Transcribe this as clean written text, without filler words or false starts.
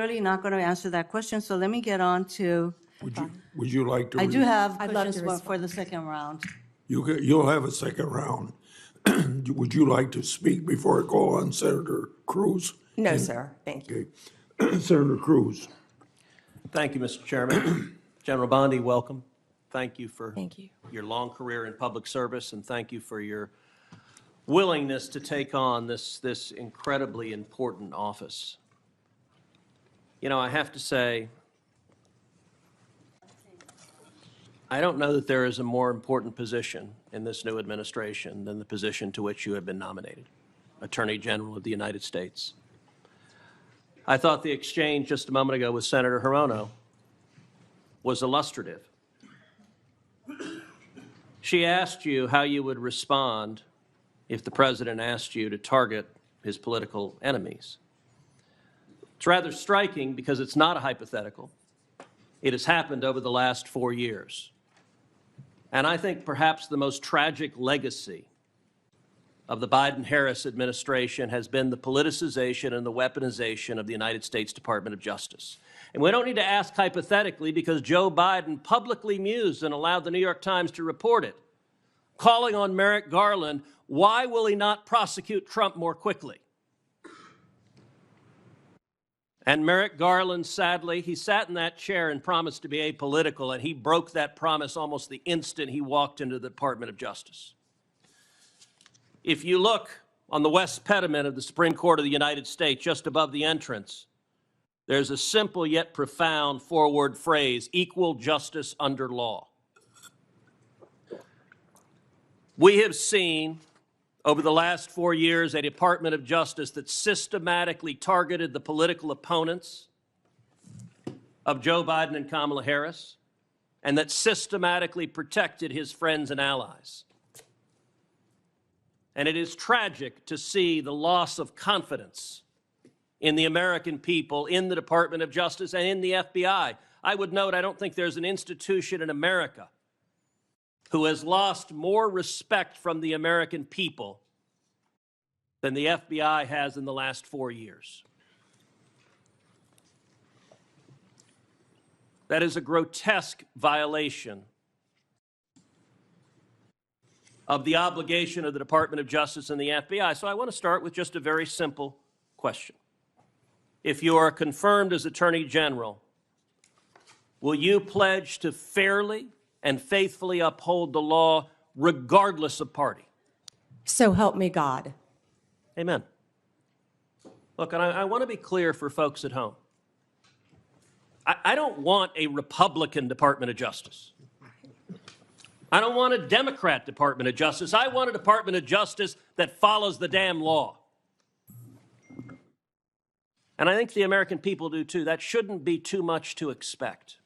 clearly not going to answer that question, so let me get on to, Would you like to? I do have I'd love to questions for the second round. You'll have a second round. Would you like to speak before I call on Senator Cruz? No, sir. Thank you. Okay. Senator Cruz. Thank you, Mr. Chairman. General Bondi, welcome. Thank you for Thank you. your long career in public service, and thank you for your willingness to take on this incredibly important office. You know, I have to say, I don't know that there is a more important position in this new administration than the position to which you have been nominated, Attorney General of the United States. I thought the exchange just a moment ago with Senator Hirono was illustrative. She asked you how you would respond if the president asked you to target his political enemies. It's rather striking because it's not a hypothetical. It has happened over the last 4 years. And I think perhaps the most tragic legacy of the Biden-Harris administration has been the politicization and the weaponization of the United States Department of Justice. And we don't need to ask hypothetically because Joe Biden publicly mused and allowed the New York Times to report it, calling on Merrick Garland, why will he not prosecute Trump more quickly? And Merrick Garland, sadly, he sat in that chair and promised to be apolitical, and he broke that promise almost the instant he walked into the Department of Justice. If you look on the west pediment of the Supreme Court of the United States, just above the entrance, there's a simple yet profound four-word phrase, equal justice under law. We have seen over the last 4 years a Department of Justice that systematically targeted the political opponents of Joe Biden and Kamala Harris, and that systematically protected his friends and allies. And it is tragic to see the loss of confidence in the American people, in the Department of Justice, and in the FBI. I would note, I don't think there's an institution in America who has lost more respect from the American people than the FBI has in the last 4 years. That is a grotesque violation of the obligation of the Department of Justice and the FBI. So I want to start with just a very simple question. If you are confirmed as Attorney General, will you pledge to fairly and faithfully uphold the law regardless of party? So help me God. Amen. Look, and I want to be clear for folks at home. I don't want a Republican Department of Justice. I don't want a Democrat Department of Justice. I want a Department of Justice that follows the damn law. And I think the American people do too. That shouldn't be too much to expect.